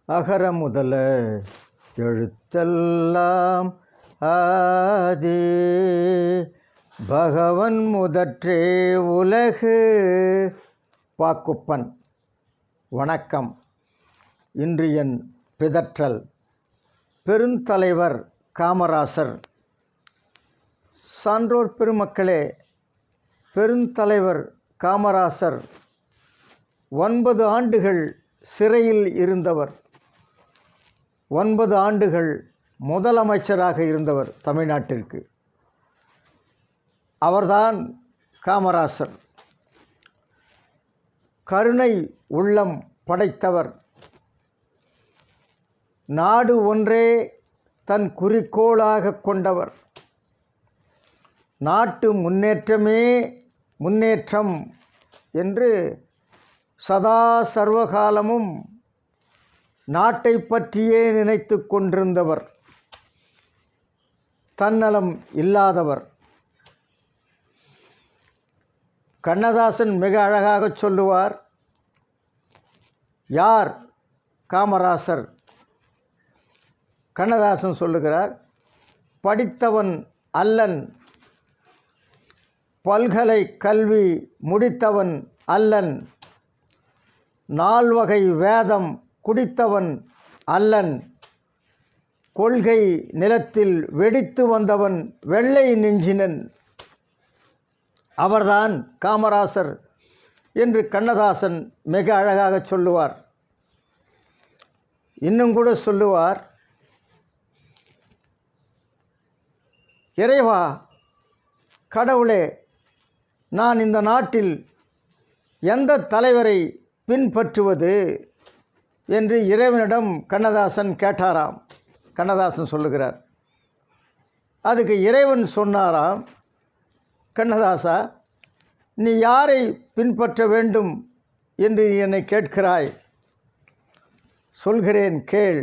அகர முதல எழுத்தெல்லாம் ஆதி பகவன் முதற்றே உலகு. பாக்குப்பன். வணக்கம். இன்று என் பிதற்றல். பெருந்தலைவர் காமராசர். சான்றோர் பெருமக்களே, பெருந்தலைவர் காமராசர் 9 ஆண்டுகள் சிறையில் இருந்தவர். 9 ஆண்டுகள் முதலமைச்சராக இருந்தவர் தமிழ்நாட்டிற்கு. அவர்தான் காமராசர். கருணை உள்ளம் படைத்தவர். நாடு ஒன்றே தன் குறிக்கோளாக கொண்டவர். நாட்டு முன்னேற்றமே முன்னேற்றம் என்று சதா சர்வகாலமும் நாட்டை பற்றியே நினைத்து கொண்டிருந்தவர். தன்னலம் இல்லாதவர். கண்ணதாசன் மிக அழகாக சொல்லுவார், யார் காமராசர்? கண்ணதாசன் சொல்லுகிறார், படித்தவன் அல்லன், பல்கலை கல்வி முடித்தவன் அல்லன், 4 வகை வேதம் குடித்தவன் அல்லன், கொள்கை நிலத்தில் வெடித்து வந்தவன் வெள்ளை நெஞ்சினன். அவர்தான் காமராசர் என்று கண்ணதாசன் மிக அழகாக சொல்லுவார். இன்னும் கூட சொல்லுவார், இறைவா, கடவுளே, நான் இந்த நாட்டில் எந்த தலைவரை பின்பற்றுவது என்று இறைவனிடம் கண்ணதாசன் கேட்டாராம். கண்ணதாசன் சொல்லுகிறார். அதுக்கு இறைவன் சொன்னாராம், கண்ணதாசா, நீ யாரை பின்பற்ற வேண்டும் என்று என்னை கேட்கிறாய்? சொல்கிறேன் கேள்.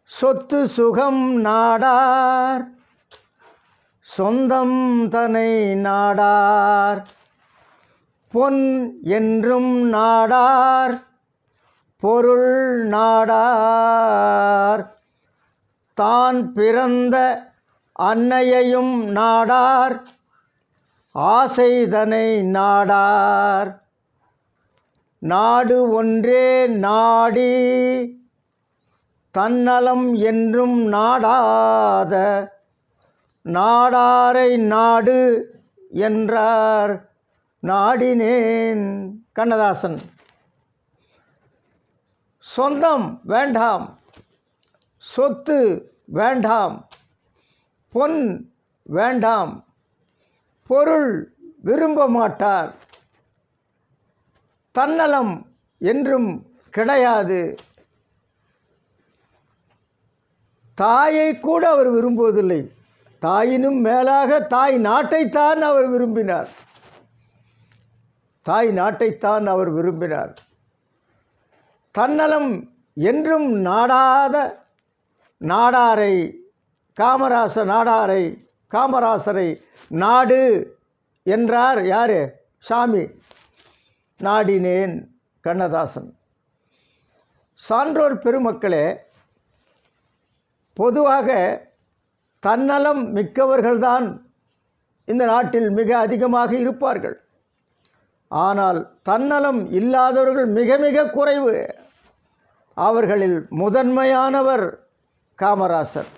சொத்து சுகம் நாடார், சொந்தம் தனை நாடார், பொன் என்றும் நாடார், பொருள் நாடார், தான் பிறந்த அன்னையையும் நாடார், ஆசைதனை நாடார், நாடு ஒன்றே நாடி தன்னலம் என்றும் நாடாத நாடாரை நாடு என்றார் நாடினேன். கண்ணதாசன். சொந்தம் வேண்டாம், சொத்து வேண்டாம், பொன் வேண்டாம், பொருள் விரும்ப மாட்டார், தன்னலம் என்றும் கிடையாது, தாயை கூட அவர் விரும்புவதில்லை, தாயினும் மேலாக தாய் நாட்டைத்தான் அவர் விரும்பினார். தாய் நாட்டைத்தான் அவர் விரும்பினார். தன்னலம் என்றும் நாடாத நாடாரை காமராசரை நாடு என்றார். யாரு? சாமி. நாடினேன். கண்ணதாசன். சான்றோர் பெருமக்களே, பொதுவாக தன்னலம் மிக்கவர்கள்தான் இந்த நாட்டில் மிக அதிகமாக இருப்பார்கள். ஆனால் தன்னலம் இல்லாதவர்கள் மிக மிக குறைவு. அவர்களில் முதன்மையானவர் காமராசர்.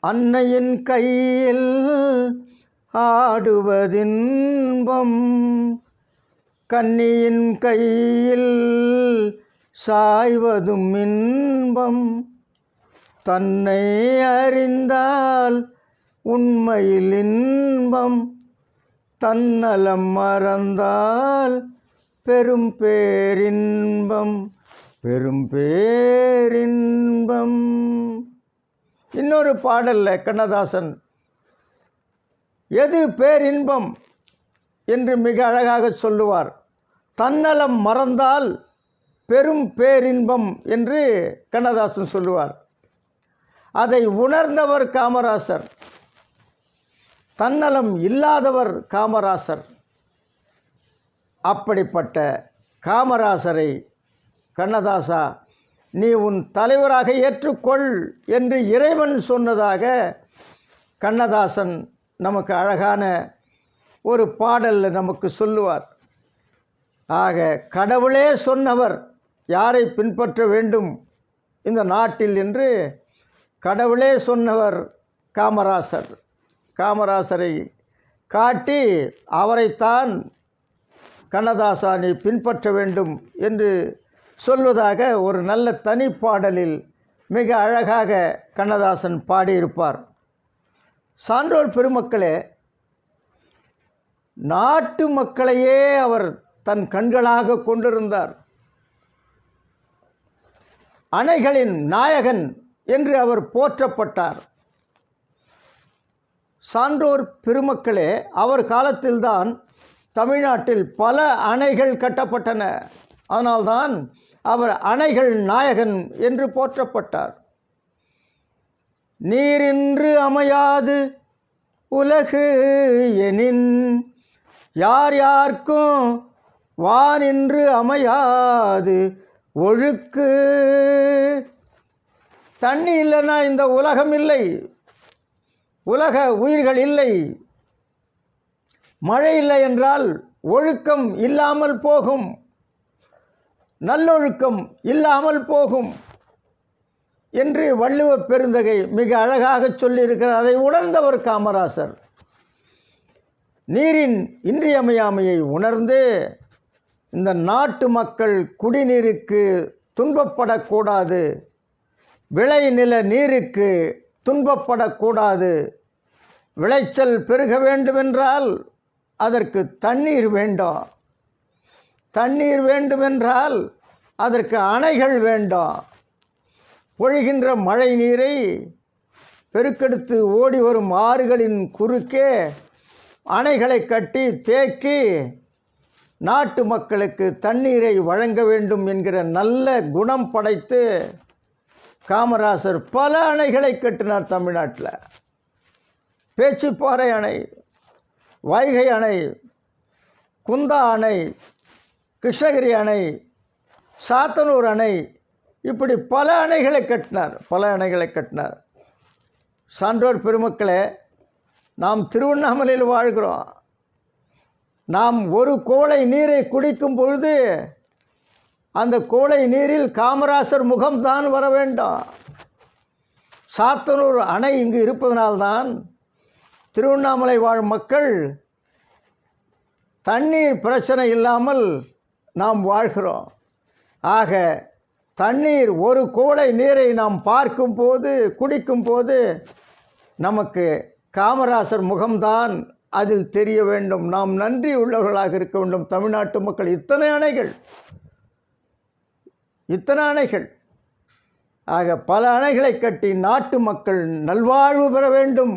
அன்னையின் கையில் ஆடுவதின்பம், கன்னியின் கையில் சாய்வதும் இன்பம், தன்னை அறிந்தால் உண்மையில் இன்பம், தன்னலம் மறந்தால் பெரும் பேரின்பம், பெரும் பேரின்பம். இன்னொரு பாடல்ல கண்ணதாசன் எது பேரின்பம் என்று மிக அழகாக சொல்லுவார். தன்னலம் மறந்தால் பெரும் பேரின்பம் என்று கண்ணதாசன் சொல்லுவார். அதை உணர்ந்தவர் காமராசர். தன்னலம் இல்லாதவர் காமராசர். அப்படிப்பட்ட காமராசரை, கண்ணதாசா நீ உன் தலைவராக ஏற்றுக்கொள் என்று இறைவன் சொன்னதாக கண்ணதாசன் நமக்கு அழகான ஒரு பாடலில் நமக்கு சொல்லுவார். ஆக கடவுளே சொன்னவர் யாரை பின்பற்ற வேண்டும் இந்த நாட்டில் என்று கடவுளே சொன்னவர் காமராசர். காமராசரை காட்டி அவரைத்தான் கண்ணதாசா நீ பின்பற்ற வேண்டும் என்று சொல்வதாக ஒரு நல்ல தனிப்பாடலில் மிக அழகாக கண்ணதாசன் பாடியிருப்பார். சான்றோர் பெருமக்களே, நாட்டு மக்களையே அவர் தன் கண்களாக கொண்டிருந்தார். அணைகளின் நாயகன் என்று அவர் போற்றப்பட்டார். சான்றோர் பெருமக்களே, அவர் காலத்தில்தான் தமிழ்நாட்டில் பல அணைகள் கட்டப்பட்டன. அதனால்தான் அவர் அணைகள் நாயகன் என்று போற்றப்பட்டார். நீரின்று அமையாது உலகு எனின் யார் யார்க்கும் வானின்று அமையாது ஒழுக்கு. தண்ணி இல்லைன்னா இந்த உலகம் இல்லை, உலக உயிர்கள் இல்லை. மழை இல்லை என்றால் ஒழுக்கம் இல்லாமல் போகும், நல்லொழுக்கம் இல்லாமல் போகும் என்று வள்ளுவ பெருந்தகை மிக அழகாக சொல்லியிருக்கிறார். அதை உணர்ந்தவர் காமராசர். நீரின் இன்றியமையாமையை உணர்ந்து இந்த நாட்டு மக்கள் குடிநீருக்கு துன்பப்படக்கூடாது, விளைநில நீருக்கு துன்பப்படக்கூடாது, விளைச்சல் பெருக வேண்டுமென்றால் அதற்கு தண்ணீர் வேண்டும், தண்ணீர் வேண்டுமென்றால் அதற்கு அணைகள் வேண்டும். பொழிகின்ற மழை நீரை பெருக்கெடுத்து ஓடி வரும் ஆறுகளின் குறுக்கே அணைகளை கட்டி தேக்கி நாட்டு மக்களுக்கு தண்ணீரை வழங்க வேண்டும் என்கிற நல்ல குணம் படைத்து காமராசர் பல அணைகளை கட்டினார் தமிழ்நாட்டில். பேச்சிப்பாறை அணை, வைகை அணை, குந்தா அணை, கிருஷ்ணகிரி அணை, சாத்தனூர் அணை, இப்படி பல அணைகளை கட்டினார். சான்றோர் பெருமக்களே, நாம் திருவண்ணாமலையில் வாழ்கிறோம். நாம் ஒரு கோளை நீரை குடிக்கும் பொழுது அந்த கோளை நீரில் காமராசர் முகம்தான் வர வேண்டும். சாத்தனூர் அணை இங்கு இருப்பதனால்தான் திருவண்ணாமலை வாழும் மக்கள் தண்ணீர் பிரச்சனை இல்லாமல் நாம் வாழ்கிறோம். ஆக தண்ணீர், ஒரு கோளை நீரை நாம் பார்க்கும்போது, குடிக்கும்போது நமக்கு காமராசர் முகம்தான் அதில் தெரிய வேண்டும். நாம் நன்றி உள்ளவர்களாக இருக்க வேண்டும். தமிழ்நாட்டு மக்கள் இத்தனை அணைகள், ஆக பல அணைகளை கட்டி நாட்டு மக்கள் நல்வாழ்வு பெற வேண்டும்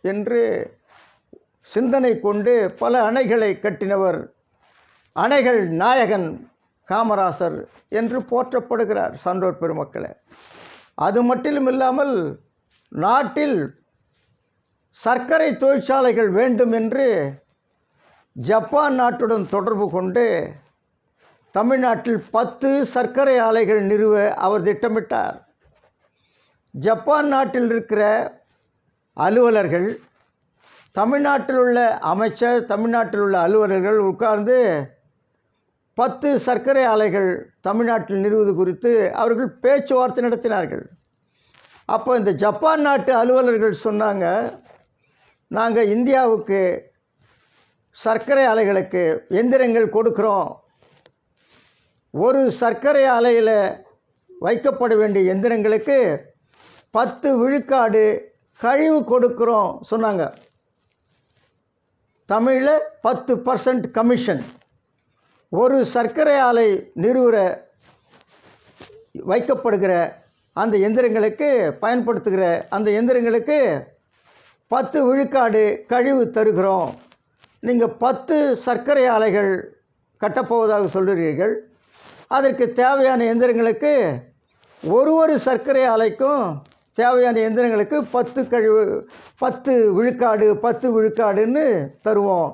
என்று சிந்தனை கொண்டு பல அணைகளை கட்டினவர் அணைகள் நாயகன் காமராசர் என்று போற்றப்படுகிறார். சான்றோர் பெருமக்களே, அது மட்டும் இல்லாமல் நாட்டில் சர்க்கரை தொழிற்சாலைகள் வேண்டும் என்று ஜப்பான் நாட்டுடன் தொடர்பு கொண்டு தமிழ்நாட்டில் 10 சர்க்கரை ஆலைகள் நிறுவ அவர் திட்டமிட்டார். ஜப்பான் நாட்டில் இருக்கிற அலுவலர்கள், தமிழ்நாட்டில் உள்ள அமைச்சர், தமிழ்நாட்டில் உள்ள அலுவலர்கள் உட்கார்ந்து 10 சர்க்கரை ஆலைகள் தமிழ்நாட்டில் நிறுவது குறித்து அவர்கள் பேச்சுவார்த்தை நடத்தினார்கள். அப்போ இந்த ஜப்பான் நாட்டு அலுவலர்கள் சொன்னாங்க, நாங்கள் இந்தியாவுக்கு சர்க்கரை ஆலைகளுக்கு எந்திரங்கள் கொடுக்குறோம், ஒரு சர்க்கரை ஆலையில் வைக்கப்பட வேண்டிய எந்திரங்களுக்கு 10 விழுக்காடு கழிவு கொடுக்குறோம் சொன்னாங்க. தமிழில் 10% கமிஷன். ஒரு சர்க்கரை ஆலை நிறுவ வைக்கப்படுகிற அந்த எந்திரங்களுக்கு, பயன்படுத்துகிற அந்த எந்திரங்களுக்கு 10 விழுக்காடு கழிவு தருகிறோம். நீங்கள் 10 சர்க்கரை ஆலைகள் கட்டப்போவதாக சொல்கிறீர்கள். அதற்கு தேவையான எந்திரங்களுக்கு ஒரு சர்க்கரை ஆலைக்கும் தேவையான எந்திரங்களுக்கு 10 விழுக்காடுன்னு தருவோம்.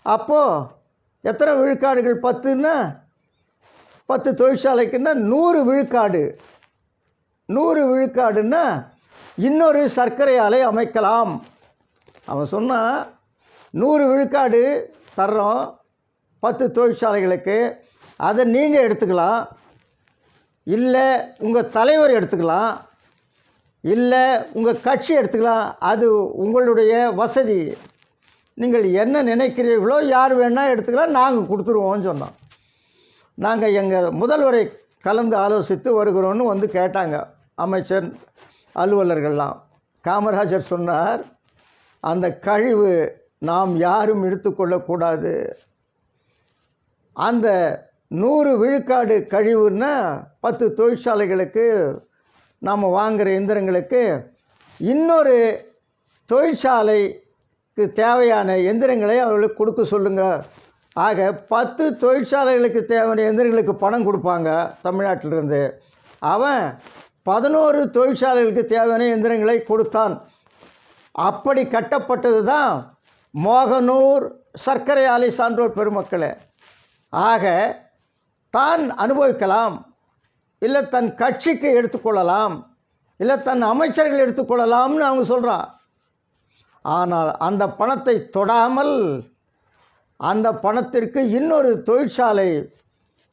அப்போது எத்தனை விழுக்காடுகள்? 10ன்னா 10 தொழிற்சாலைக்குன்னா 100 விழுக்காடு. 100 விழுக்காடுன்னா இன்னொரு சர்க்கரை ஆலை அமைக்கலாம். அவன் சொன்னான் 100 விழுக்காடு தர்றோம் 10 தொழிற்சாலைகளுக்கு, அதை நீங்கள் எடுத்துக்கலாம், இல்லை உங்கள் தலைவர் எடுத்துக்கலாம், இல்லை உங்கள் கட்சி எடுத்துக்கலாம், அது உங்களுடைய வசதி, நீங்கள் என்ன நினைக்கிறீர்களோ யார் வேணால் எடுத்துக்கலாம், நாங்கள் கொடுத்துருவோம்னு சொன்னோம். நாங்கள் எங்கள் முதல்வரை கலந்து ஆலோசித்து வருகிறோன்னு வந்து கேட்டாங்க அமைச்சர் அலுவலர்கள்லாம். காமராஜர் சொன்னார், அந்த கழிவு நாம் யாரும் எடுத்துக்கொள்ளக்கூடாது. அந்த 100 விழுக்காடு கழிவுன்னா 10 தொழிற்சாலைகளுக்கு நாம் வாங்குகிற எந்திரங்களுக்கு இன்னொரு தொழிற்சாலைக்கு தேவையான எந்திரங்களை அவர்களுக்கு கொடுக்க சொல்லுங்கள். ஆக 10 தொழிற்சாலைகளுக்கு தேவையான எந்திரங்களுக்கு பணம் கொடுப்பாங்க தமிழ்நாட்டிலிருந்து. அவன் 11 தொழிற்சாலைகளுக்கு தேவையான எந்திரங்களை கொடுத்தான். அப்படி கட்டப்பட்டது தான் மோகனூர் சர்க்கரை ஆலை. சான்றோர் பெருமக்களே, ஆக தான் அனுபவிக்கலாம், இல்லை தன் கட்சிக்கு எடுத்துக்கொள்ளலாம், இல்லை தன் அமைச்சர்கள் எடுத்துக்கொள்ளலாம்னு அவங்க சொல்கிறான். ஆனால் அந்த பணத்தை தொடாமல் அந்த பணத்திற்கு இன்னொரு தொழிற்சாலை,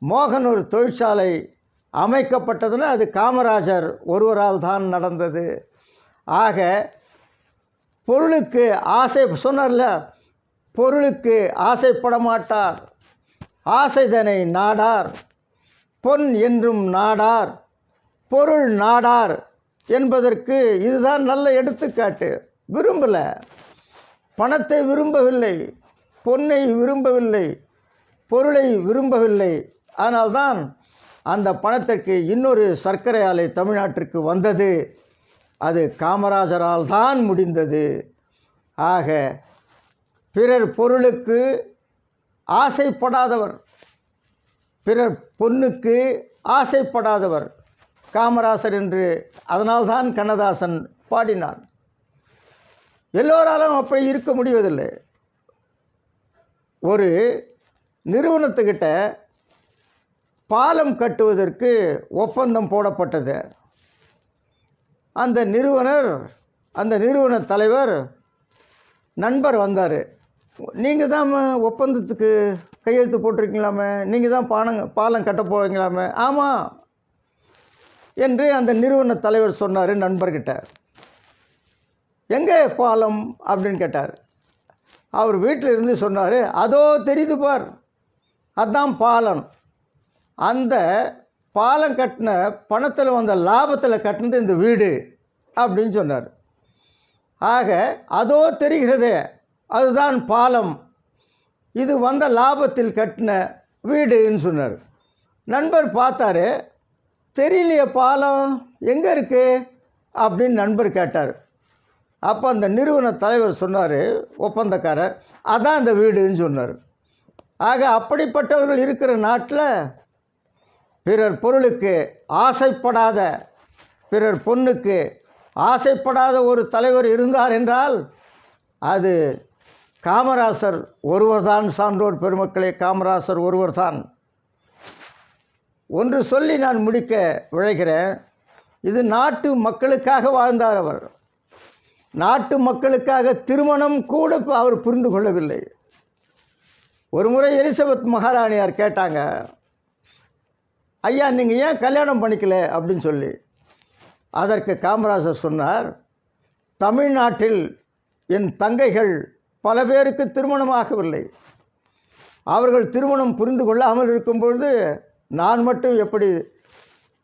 மோகனூர் தொழிற்சாலை அமைக்கப்பட்டதுன்னா அது காமராஜர் ஒருவரால் தான் நடந்தது. ஆக பொருளுக்கு ஆசை சொன்னார்ல, பொருளுக்கு ஆசைப்பட மாட்டார், ஆசைதனை நாடார், பொன் என்றும் நாடார், பொருள் நாடார் என்பதற்கு இதுதான் நல்ல எடுத்துக்காட்டு. விரும்பலை, பணத்தை விரும்பவில்லை, பொன்னை விரும்பவில்லை, பொருளை விரும்பவில்லை. ஆனால்தான் அந்த பணத்திற்கு இன்னொரு சர்க்கரை ஆலை தமிழ்நாட்டிற்கு வந்தது. அது காமராஜரால் தான் முடிந்தது. ஆக பிறர் பொருளுக்கு ஆசைப்படாதவர், பிறர் பொன்னுக்கு ஆசைப்படாதவர் காமராசர் என்று அதனால்தான் கண்ணதாசன் பாடினான். எல்லோராலும் அப்படி இருக்க முடிவதில்லை. ஒரு நிறுவனத்துக்கிட்ட பாலம் கட்டுவதற்கு ஒப்பந்தம் போடப்பட்டது. அந்த நிறுவன தலைவர் நண்பர் வந்தார். நீங்கள் தான் ஒப்பந்தத்துக்கு கையெழுத்து போட்டிருக்கீங்களாமே, நீங்கள் தான் பாலம் கட்ட போகிறீங்களாமே. ஆமாம் என்று அந்த நிறுவன தலைவர் சொன்னார் நண்பர்கிட்ட. எங்கே பாலம் அப்படின்னு கேட்டார். அவர் வீட்டில் இருந்து சொன்னார், அதோ தெரியுது பார், அதுதான் பாலம். அந்த பாலம் கட்டின பணத்தில் வந்த லாபத்தில் கட்டினது இந்த வீடு அப்படின்னு சொன்னார். ஆக அதோ தெரிகிறதே அதுதான் பாலம், இது வந்த லாபத்தில் கட்டின வீடுன்னு சொன்னார். நண்பர் பார்த்தாரு, தெரியலையே பாலம் எங்கே இருக்குது அப்படின்னு நண்பர் கேட்டார். அப்போ அந்த நிறுவன தலைவர் சொன்னார், ஒப்பந்தக்காரர், அதான் இந்த வீடுன்னு சொன்னார். ஆக அப்படிப்பட்டவர்கள் இருக்கிற நாட்டில் பிறர் பொருளுக்கு ஆசைப்படாத, பிறர் பொண்ணுக்கு ஆசைப்படாத ஒரு தலைவர் இருந்தார் என்றால் அது காமராசர் ஒருவர்தான். சான்றோர் பெருமக்களே, காமராசர் ஒருவர்தான். ஒன்று சொல்லி நான் முடிக்க விழைகிறேன். இது நாட்டு மக்களுக்காக வாழ்ந்தார் அவர். நாட்டு மக்களுக்காக திருமணம் கூட அவர் புரிந்து கொள்ளவில்லை. ஒரு முறை எலிசபெத் மகாராணியார் கேட்டாங்க, ஐயா நீங்கள் ஏன் கல்யாணம் பண்ணிக்கல அப்படின்னு சொல்லி. அதற்கு காமராஜர் சொன்னார், தமிழ்நாட்டில் என் தங்கைகள் பல பேருக்கு திருமணமாகவில்லை. அவர்கள் திருமணம் புரிந்து கொள்ளாமல் இருக்கும்பொழுது நான் மட்டும் எப்படி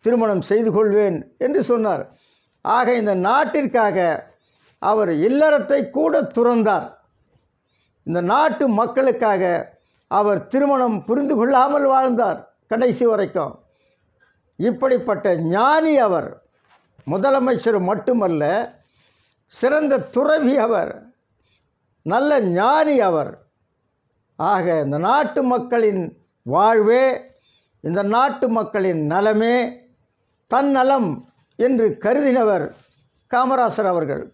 திருமணம் செய்து கொள்வேன் என்று சொன்னார். ஆக இந்த நாட்டிற்காக அவர் இல்லறத்தை கூட துறந்தார். இந்த நாட்டு மக்களுக்காக அவர் திருமணம் புரிந்து கொள்ளாமல் வாழ்ந்தார் கடைசி வரைக்கும். இப்படிப்பட்ட ஞானி அவர். முதலமைச்சர் மட்டுமல்ல, சிறந்த துறவி அவர், நல்ல ஞானி அவர். ஆக இந்த நாட்டு மக்களின் வாழ்வே, இந்த நாட்டு மக்களின் நலமே தன்னலம் என்று கருதினவர் காமராசர் அவர்கள்.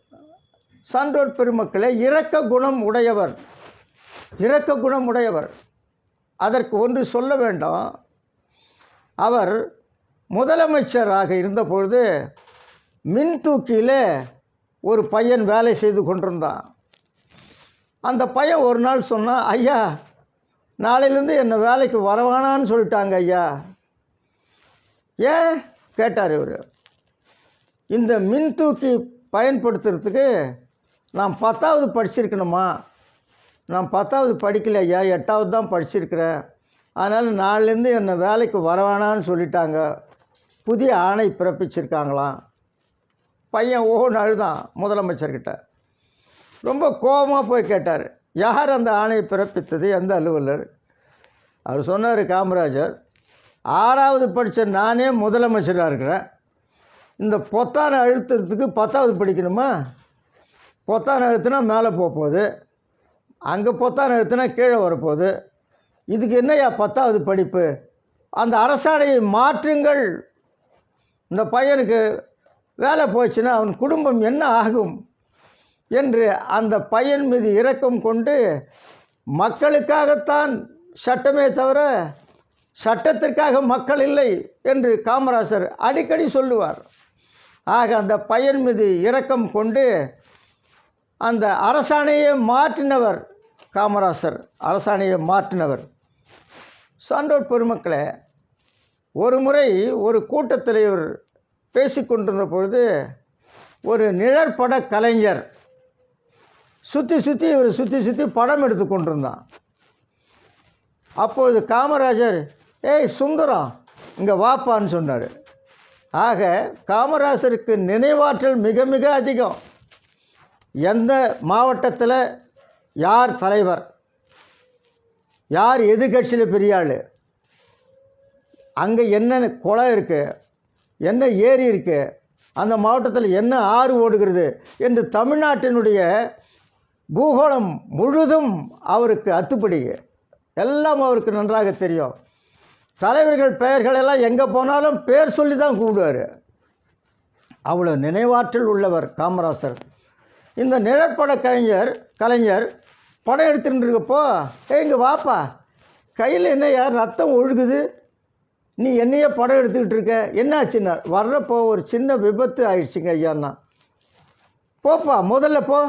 சான்றோர் பெருமக்களே, இரக்க குணம் உடையவர், இரக்க குணம் உடையவர். அதற்கு ஒன்று சொல்ல வேண்டும். அவர் முதலமைச்சராக இருந்தபொழுது மின்தூக்கியில் ஒரு பையன் வேலை செய்து கொண்டிருந்தான். அந்த பையன் ஒரு நாள் சொன்னான், ஐயா நாளையிலேருந்து என்னை வேலைக்கு வரவானான்னு சொல்லிட்டாங்க ஐயா. ஏன் கேட்டார் இவர். இந்த மின்தூக்கி பயன்படுத்துறதுக்கு நான் 10வது படிச்சிருக்கணுமா? நான் 10வது படிக்கல ஐயா, 8வது தான் படிச்சிருக்கிறேன். அதனால் நாளிலேருந்து என்னை வேலைக்கு வரவேணான்னு சொல்லிட்டாங்க. புதிய ஆணை பிறப்பிச்சிருக்காங்களாம். பையன் ஓன்னு அழுதான் முதலமைச்சர்கிட்ட. ரொம்ப கோபமாக போய் கேட்டார், யார் அந்த ஆணையை பிறப்பித்தது, எந்த அலுவலர்? அவர் சொன்னார், காமராஜர், 6வது படித்த நானே முதலமைச்சராக இருக்கிறேன். இந்த பொத்தானை அழுத்துறதுக்கு 10வது படிக்கணுமா? பொத்தானை அழுத்தினா மேலே போகுது, அங்கே பொத்தானை அழுத்தினா கீழே வரப்போகுது. இதுக்கு என்னையா 10வது படிப்பு? அந்த அரசாணையை மாற்றுங்கள். இந்த பையனுக்கு வேலை போச்சுன்னா அவன் குடும்பம் என்ன ஆகும் என்று அந்த பையன் மீது இரக்கம் கொண்டு, மக்களுக்காகத்தான் சட்டமே தவிர சட்டத்திற்காக மக்கள் இல்லை என்று காமராசர் அடிக்கடி சொல்லுவார். ஆக அந்த பையன் மீது இரக்கம் கொண்டு அந்த அரசாணையை மாற்றினவர் காமராசர். அரசாணையை மாற்றினவர். சான்றோர் பெருமக்களே, ஒரு முறை ஒரு கூட்டத்தில் இவர் பேசிக்கொண்டிருந்த பொழுது ஒரு நிழற்பட கலைஞர் இவர் சுற்றி படம் எடுத்து கொண்டிருந்தான். அப்பொழுது காமராஜர், ஏய் சுந்தரம் இங்கே வாப்பான்னு சொன்னார். ஆக காமராசருக்கு நினைவாற்றல் மிக மிக அதிகம். எந்த மாவட்டத்தில் யார் தலைவர், யார் எதிர்கட்சியில் பெரிய ஆள், அங்கே என்ன குளம் இருக்குது, என்ன ஏரி இருக்குது, அந்த மாவட்டத்தில் என்ன ஆறு ஓடுகிறது என்று தமிழ்நாட்டினுடைய பூகோளம் முழுதும் அவருக்கு அத்துப்படி, எல்லாம் அவருக்கு நன்றாக தெரியும். தலைவர்கள் பெயர்களெல்லாம் எங்கே போனாலும் பேர் சொல்லி தான் கூப்பிடுவார். அவ்வளோ நினைவாற்றல் உள்ளவர் காமராசர். இந்த நிழற்பட கலைஞர் படம் எடுத்துகிட்டு இருக்கப்போ, இங்கே வாப்பா, கையில் என்னையா ரத்தம் ஒழுகுது, நீ என்னையே படம் எடுத்துக்கிட்டு இருக்க, என்னாச்சுன்னா? வர்றப்போ ஒரு சின்ன விபத்து ஆயிடுச்சுங்க ஐயான்னா. போப்பா முதல்ல போ,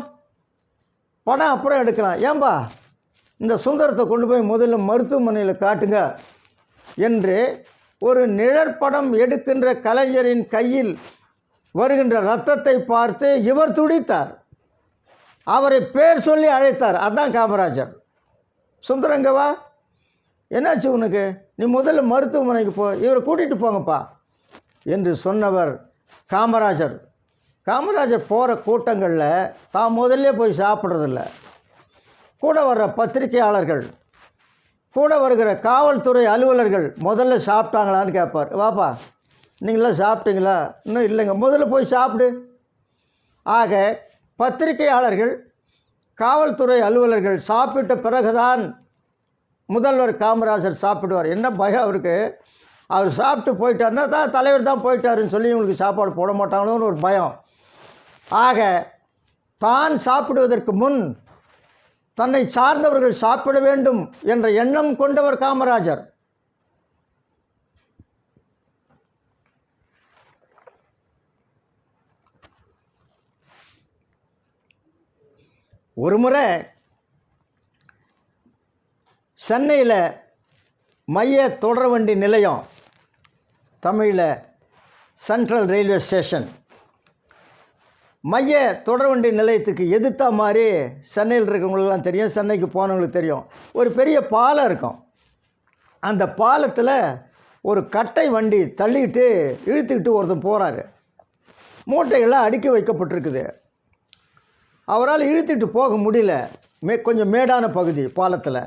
படம் அப்புறம் எடுக்கலாம். ஏன்பா இந்த சுந்தரத்தை கொண்டு போய் முதல்ல மருத்துவமனையில் காட்டுங்க என்று ஒரு நிழற்படம் எடுக்கின்ற கலைஞரின் கையில் வருகின்ற இரத்தத்தை பார்த்து இவர் துடித்தார். அவரை பேர் சொல்லி அழைத்தார். அதான் காமராஜர். சுந்தரங்கவா, என்னாச்சு உனக்கு, நீ முதல்ல மருத்துவமனைக்கு போ, இவரை கூட்டிகிட்டு போங்கப்பா என்று சொன்னவர் காமராஜர். காமராஜர் போகிற கூட்டங்களில் தான் முதல்ல போய் சாப்பிட்றதில்ல. கூட வர்ற பத்திரிகையாளர்கள், கூட வருகிற காவல்துறை அலுவலர்கள் முதல்ல சாப்பிட்டாங்களான்னு கேட்பார். வாப்பா நீங்களாம் சாப்பிட்டீங்களா? இன்னும் இல்லைங்க, முதல்ல போய் சாப்பிடு. ஆக பத்திரிகையாளர்கள், காவல்துறை அலுவலர்கள் சாப்பிட்ட பிறகுதான் முதல்வர் காமராஜர் சாப்பிடுவார். என்ன பயம் அவருக்கு, அவர் சாப்பிட்டு போயிட்டாருன்னா தான் தலைவர் தான் போயிட்டாருன்னு சொல்லி இவங்களுக்கு சாப்பாடு போட மாட்டாங்களோன்னு ஒரு பயம். ஆக தான் சாப்பிடுவதற்கு முன் தன்னை சார்ந்தவர்கள் சாப்பிட வேண்டும் என்ற எண்ணம் கொண்டவர் காமராஜர். ஒரு முறை சென்னையில் மைய தொடர்வண்டி நிலையம், தமிழில் சென்ட்ரல் ரயில்வே ஸ்டேஷன், மைய தொடர்வண்டி நிலையத்துக்கு எதிர்த்தா மாதிரி சென்னையில் இருக்கவங்களுக்கெல்லாம் தெரியும், சென்னைக்கு போனவங்களுக்கு தெரியும், ஒரு பெரிய பாலம் இருக்கும். அந்த பாலத்தில் ஒரு கட்டை வண்டி தள்ளிக்கிட்டு இழுத்துக்கிட்டு ஒருத்தன் போகிறாரு. மூட்டைகள்லாம் அடுக்கி வைக்கப்பட்டிருக்குது. அவரால் இழுத்துட்டு போக முடியல, கொஞ்சம் மேடான பகுதி பாலத்தில்.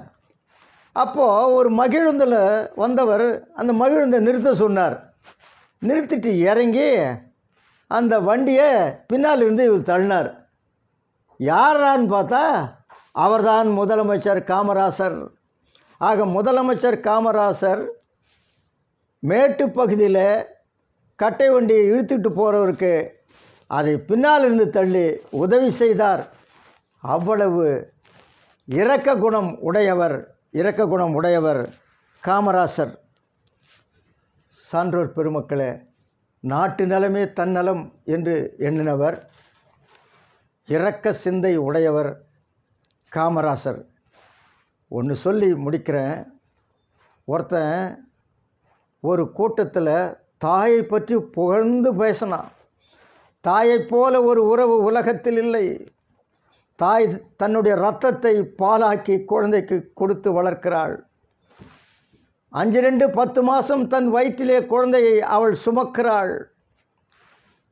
அப்போது ஒரு மகிழுந்தில் வந்தவர் அந்த மகிழுந்தை நிறுத்த சொன்னார். நிறுத்திட்டு இறங்கி அந்த வண்டியை பின்னால் இருந்து இவர் தள்ளினார். யாரான்னு பார்த்தா அவர்தான் முதலமைச்சர் காமராசர். ஆக முதலமைச்சர் காமராசர் மேட்டு பகுதியில் கட்டை வண்டியை இழுத்துட்டு போகிறவருக்கு அதை பின்னால் இருந்து தள்ளி உதவி செய்தார். அவ்வளவு இரக்க குணம் உடையவர் காமராசர். சான்றோர் பெருமக்களே, நாட்டு நலமே தன்னலம் என்று எண்ணினவர், இரக்க சிந்தை உடையவர் காமராசர். ஒன்று சொல்லி முடிக்கிறேன். ஒருத்தன் ஒரு கூட்டத்தில் தாயை பற்றி புகழ்ந்து பேசினான். தாயை போல ஒரு உறவு உலகத்தில் இல்லை. தாய் தன்னுடைய இரத்தத்தை பாலாக்கி குழந்தைக்கு கொடுத்து வளர்க்கிறாள். 5 10 மாதம் தன் வயிற்றிலே குழந்தையை அவள் சுமக்கிறாள்.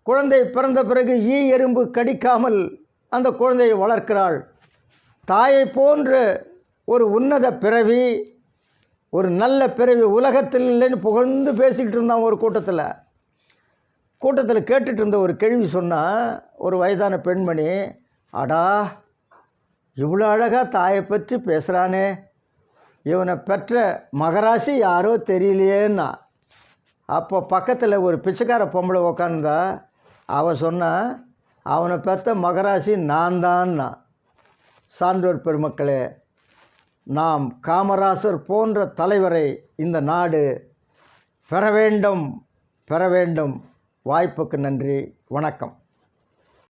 குழந்தை பிறந்த பிறகு எறும்பு கடிக்காமல் அந்த குழந்தையை வளர்க்கிறாள். தாயை போன்ற ஒரு உன்னத பிறவி, ஒரு நல்ல பிறவி உலகத்தில் இல்லைன்னு புகழ்ந்து பேசிக்கிட்டு இருந்தான். ஒரு கூட்டத்தில் கேட்டுட்டு இருந்த ஒரு கேள்வி சொன்னால், ஒரு வயதான பெண்மணி, அடா இவ்வளோ அழகாக தாயை பற்றி பேசுகிறானே, இவனை பெற்ற மகராசி யாரோ தெரியலையேன்னா. அப்போ பக்கத்தில் ஒரு பிச்சைக்கார பொம்பளை உக்காந்தா. அவன் சொன்னான், அவனை பெற்ற மகராசி நான் தான்னா. சான்றோர் பெருமக்களே, நாம் காமராசர் போன்ற தலைவரை இந்த நாடு பெற வேண்டும். வாய்ப்புக்கு நன்றி. வணக்கம்.